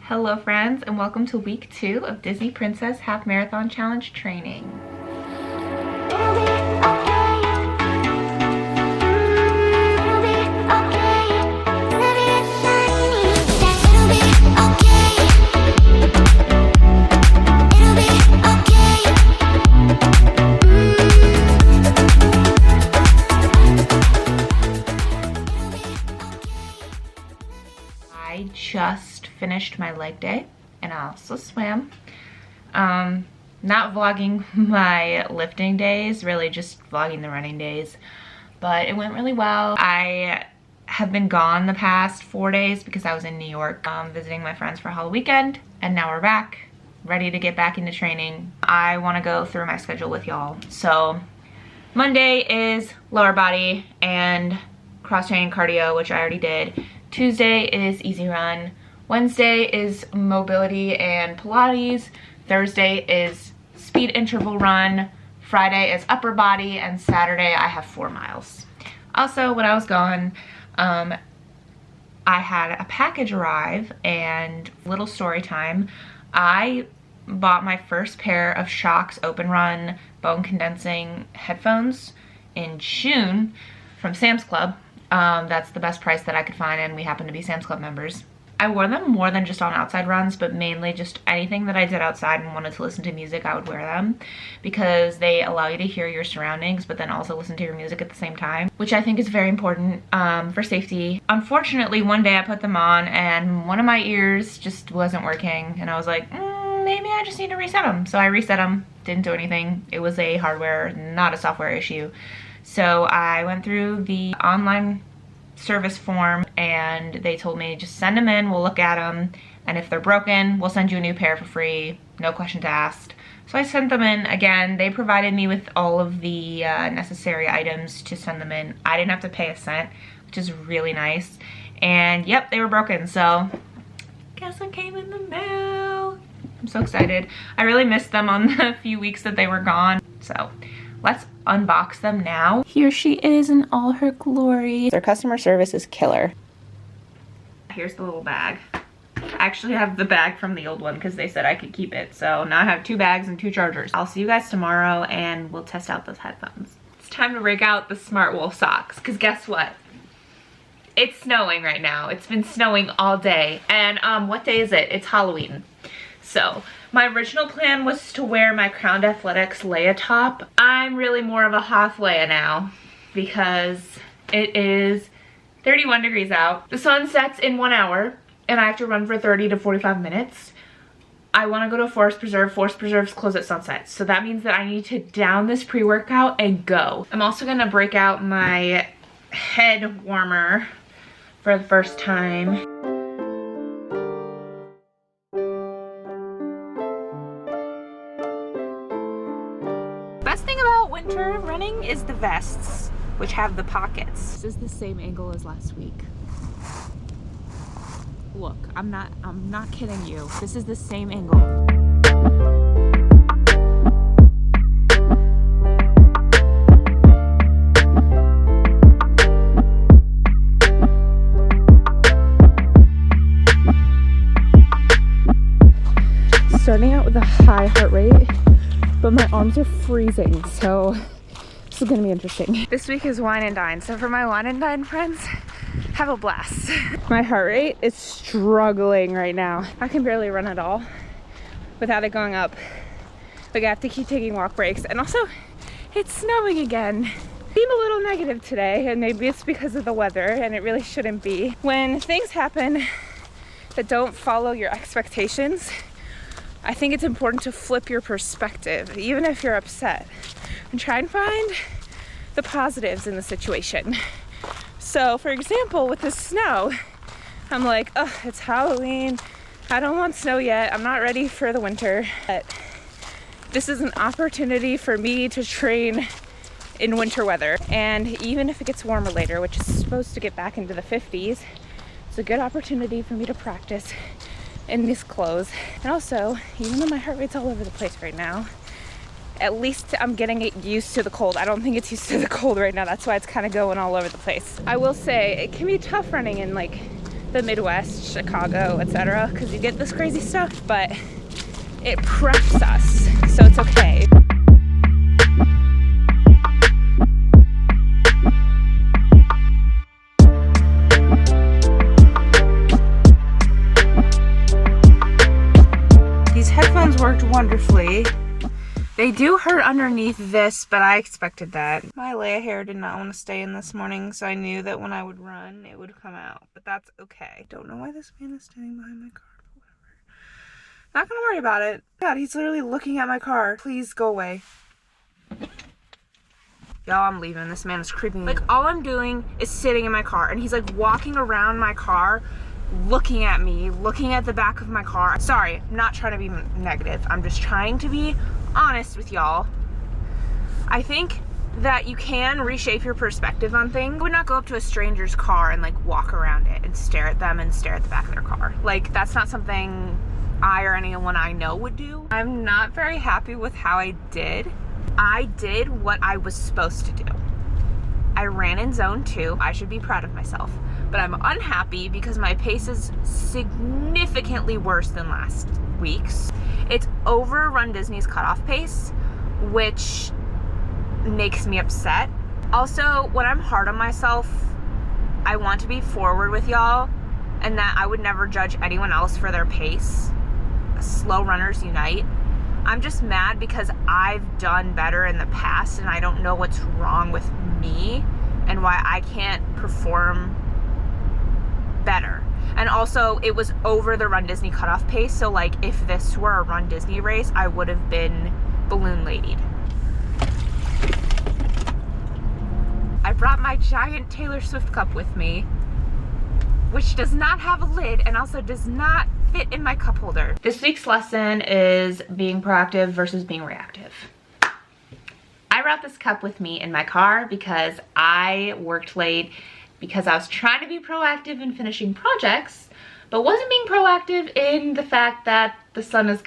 Hello friends, and welcome to week 2 of Disney Princess Half Marathon Challenge training. I just finished my leg day and I also swam. Not vlogging my lifting days, really just vlogging the running days, but it went really well. I have been gone the past 4 days because I was in New York visiting my friends for Halloween weekend, and now we're back, ready to get back into training. I want to go through my schedule with y'all. So Monday is lower body and cross training cardio, which I already did. Tuesday is easy run. Wednesday is mobility and Pilates. Thursday is speed interval run. Friday is upper body, and Saturday I have 4 miles. Also, when I was gone, I had a package arrive, and little story time. I bought my first pair of Shox Open Run bone condensing headphones in June from Sam's Club. That's the best price that I could find, and we happen to be Sam's Club members. I wore them more than just on outside runs, but mainly just anything that I did outside and wanted to listen to music, I would wear them because they allow you to hear your surroundings but then also listen to your music at the same time, which I think is very important for safety. Unfortunately, one day I put them on and one of my ears just wasn't working, and I was like, maybe I just need to reset them. So I reset them, didn't do anything. It was a hardware, not a software issue. So I went through the online service form and they told me just send them in, we'll look at them, and if they're broken, we'll send you a new pair for free, no questions asked. So I sent them in. Again, they provided me with all of the necessary items to send them in. I didn't have to pay a cent, which is really nice. And yep, they were broken, so guess it came in the mail. I'm so excited. I really missed them on the few weeks that they were gone. So let's unbox them now. Here she is in all her glory. Their customer service is killer. Here's the little bag. I actually have the bag from the old one because they said I could keep it. So now I have 2 bags and 2 chargers. I'll see you guys tomorrow and we'll test out those headphones. It's time to break out the Smart Wool socks, because guess what? It's snowing right now. It's been snowing all day. And what day is it? It's Halloween. So my original plan was to wear my Crowned Athletics Leia top. I'm really more of a Hoth Leia now because it is 31 degrees out. The sun sets in 1 hour and I have to run for 30 to 45 minutes. I want to go to Forest Preserve. Forest Preserves close at sunset. So that means that I need to down this pre-workout and go. I'm also going to break out my head warmer for the first time. Best thing about winter running is the vests, which have the pockets. This is the same angle as last week. Look, I'm not kidding you. This is the same angle. Starting out with a high heart rate, but my arms are freezing, so this is gonna be interesting. This week is wine and dine, so for my wine and dine friends, have a blast. My heart rate is struggling right now. I can barely run at all without it going up. Like, I have to keep taking walk breaks, and also it's snowing again. Seem a little negative today, and maybe it's because of the weather, and it really shouldn't be. When things happen that don't follow your expectations, I think it's important to flip your perspective, even if you're upset, and try and find the positives in the situation. So, for example, with the snow, I'm like, oh, it's Halloween. I don't want snow yet. I'm not ready for the winter. But this is an opportunity for me to train in winter weather. And even if it gets warmer later, which is supposed to get back into the 50s, it's a good opportunity for me to practice in these clothes. And also, even though my heart rate's all over the place right now, at least I'm getting it used to the cold. I don't think it's used to the cold right now. That's why it's kind of going all over the place. I will say it can be tough running in like the Midwest, Chicago, etc., because you get this crazy stuff, but it preps us, so it's okay. These headphones worked wonderfully. They do hurt underneath this, but I expected that. My Leia hair did not want to stay in this morning, so I knew that when I would run, it would come out. But that's okay. Don't know why this man is standing behind my car, but whatever. Not gonna worry about it. God, he's literally looking at my car. Please go away. Y'all, I'm leaving. This man is creeping me. Like, all I'm doing is sitting in my car, and he's like walking around my car, looking at me, looking at the back of my car. Sorry, I'm not trying to be negative. I'm just trying to be honest with y'all. I think that you can reshape your perspective on things. I would not go up to a stranger's car and like walk around it and stare at them and stare at the back of their car. Like, that's not something I or anyone I know would do. I'm not very happy with how I did. I did what I was supposed to do. I ran in zone 2. I should be proud of myself. But I'm unhappy because my pace is significantly worse than last week's. It's over Run Disney's cutoff pace, which makes me upset. Also, when I'm hard on myself, I want to be forward with y'all, and that I would never judge anyone else for their pace. Slow runners unite. I'm just mad because I've done better in the past, and I don't know what's wrong with me and why I can't perform better. And also, it was over the Run Disney cutoff pace, so like if this were a Run Disney race, I would have been balloon ladied. I brought my giant Taylor Swift cup with me, which does not have a lid and also does not fit in my cup holder. This week's lesson is being proactive versus being reactive. I brought this cup with me in my car because I worked late, because I was trying to be proactive in finishing projects, but wasn't being proactive in the fact that the sun was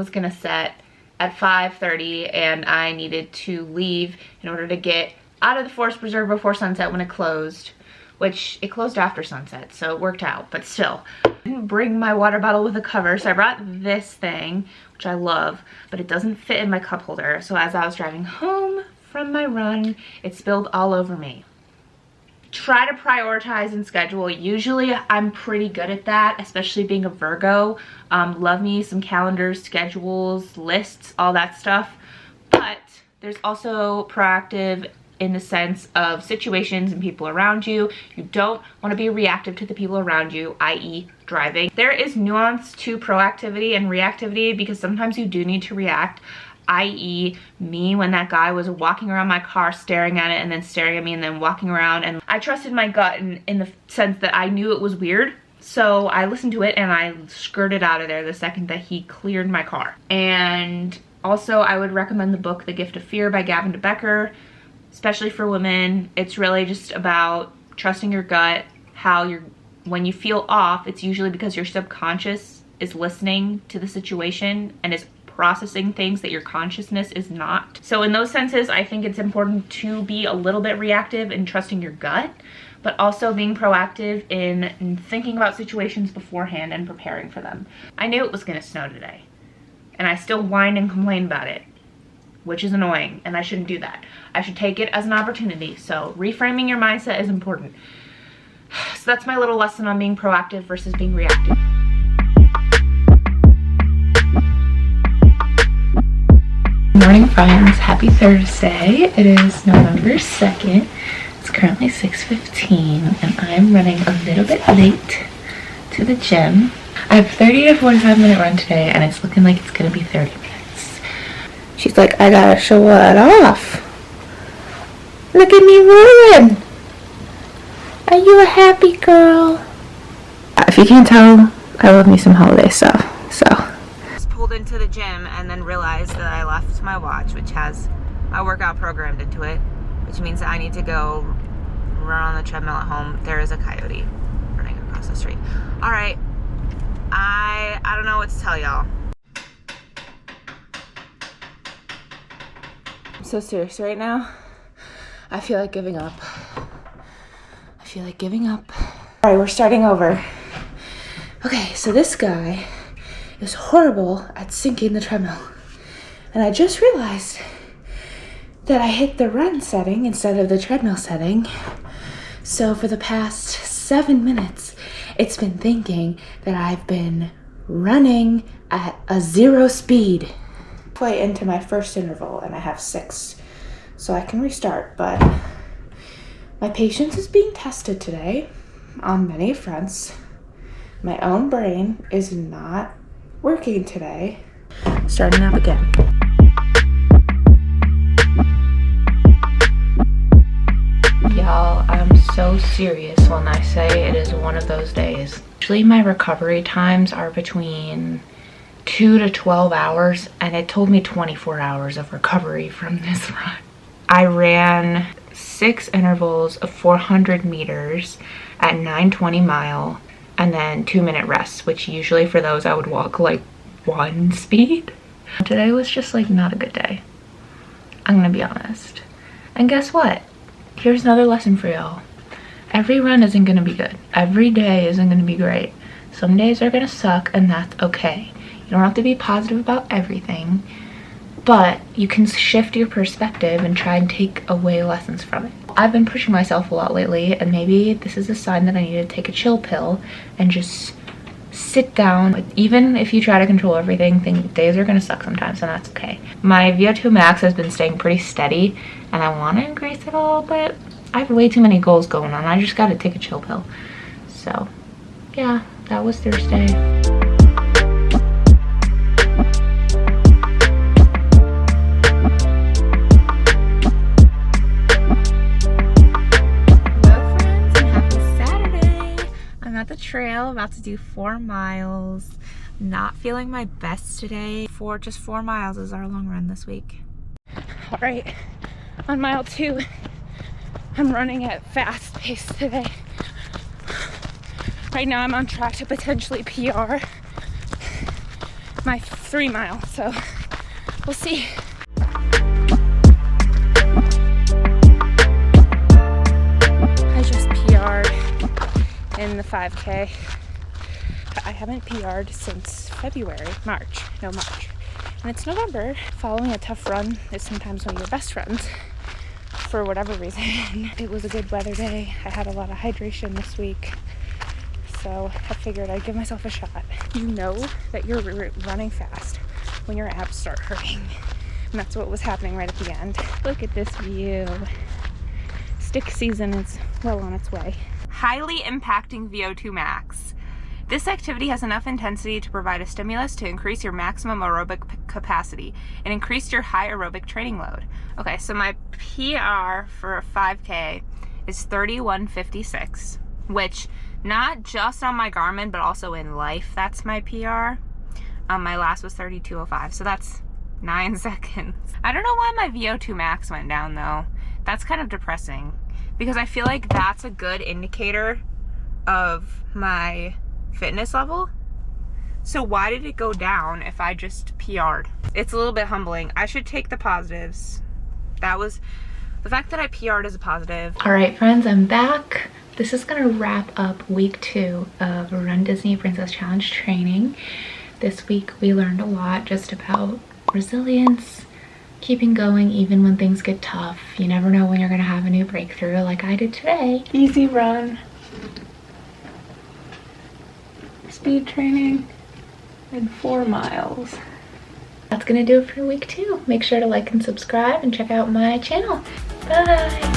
gonna set at 5:30 and I needed to leave in order to get out of the forest preserve before sunset when it closed, which it closed after sunset, so it worked out, but still. I didn't bring my water bottle with a cover, so I brought this thing, which I love, but it doesn't fit in my cup holder, so as I was driving home from my run, it spilled all over me. Try to prioritize and schedule. Usually I'm pretty good at that, especially being a Virgo. Love me some calendars, schedules, lists, all that stuff. But there's also proactive in the sense of situations and people around you. You don't want to be reactive to the people around you, i.e. driving. There is nuance to proactivity and reactivity because sometimes you do need to react, i.e. me when that guy was walking around my car staring at it and then staring at me and then walking around, and I trusted my gut in the sense that I knew it was weird, so I listened to it and I skirted out of there the second that he cleared my car. And also I would recommend the book The Gift of Fear by Gavin DeBecker, especially for women. It's really just about trusting your gut, when you feel off, it's usually because your subconscious is listening to the situation and is processing things that your consciousness is not. So in those senses, I think it's important to be a little bit reactive in trusting your gut, but also being proactive in thinking about situations beforehand and preparing for them. I knew it was gonna snow today, and I still whine and complain about it, which is annoying, and I shouldn't do that. I should take it as an opportunity. So reframing your mindset is important. So that's my little lesson on being proactive versus being reactive. Good morning, friends. Happy Thursday. It is November 2nd. It's currently 6:15 and I'm running a little bit late to the gym. I have a 30 to 45 minute run today and it's looking like it's gonna be 30 minutes. She's like, I gotta show it off. Look at me running. Are you a happy girl? If you can't tell, I love me some holiday stuff, so. Just pulled into the gym and then realized that I left my watch, which has my workout programmed into it, which means that I need to go run on the treadmill at home. There is a coyote running across the street. All right, I don't know what to tell y'all. I'm so serious right now. I feel like giving up. All right, we're starting over. Okay, so this guy is horrible at syncing the treadmill. And I just realized that I hit the run setting instead of the treadmill setting. So for the past 7 minutes, it's been thinking that I've been running at a 0 speed. Halfway into my first interval and I have 6, so I can restart, but my patience is being tested today on many fronts. My own brain is not working today. Starting up again. Y'all, I'm so serious when I say it is one of those days. Usually my recovery times are between 2 to 12 hours, and it told me 24 hours of recovery from this run. I ran 6 intervals of 400 meters at 9:20 mile, and then 2-minute rests, which usually for those I would walk like 1 speed. Today was just like not a good day. I'm gonna be honest. And guess what? Here's another lesson for y'all. Every run isn't gonna be good. Every day isn't gonna be great. Some days are gonna suck, and that's okay. You don't have to be positive about everything, but you can shift your perspective and try and take away lessons from it. I've been pushing myself a lot lately, and maybe this is a sign that I need to take a chill pill and just sit down. Even if you try to control everything, days are gonna suck sometimes, and that's okay. My VO2 max has been staying pretty steady, and I want to increase it a little bit. I have way too many goals going on. I just gotta take a chill pill. So yeah, that was Thursday. At the trail, about to do 4 miles. Not feeling my best today. Just 4 miles is our long run this week. All right, on mile 2, I'm running at fast pace today. Right now I'm on track to potentially PR my 3 miles, so we'll see. I just PR'd in the 5K. I haven't PR'd since March. And it's November. Following a tough run is sometimes one of your best runs for whatever reason. It was a good weather day. I had a lot of hydration this week, so I figured I'd give myself a shot. You know that you're running fast when your abs start hurting, and that's what was happening right at the end. Look at this view. Stick season is well on its way. Highly impacting VO2 max. This activity has enough intensity to provide a stimulus to increase your maximum aerobic capacity and increase your high aerobic training load. Okay, so my PR for a 5K is 31:56, which not just on my Garmin, but also in life, that's my PR. My last was 32:05, so that's 9 seconds. I don't know why my VO2 max went down though. That's kind of depressing, because I feel like that's a good indicator of my fitness level. So why did it go down if I just PR'd? It's a little bit humbling. I should take the positives. That was, the fact that I PR'd is a positive. All right, friends, I'm back. This is gonna wrap up week 2 of Run Disney Princess Challenge training. This week we learned a lot just about resilience, keeping going even when things get tough. You never know when you're gonna have a new breakthrough like I did today. Easy run. Speed training in 4 miles. That's gonna do it for week 2. Make sure to like and subscribe and check out my channel. Bye!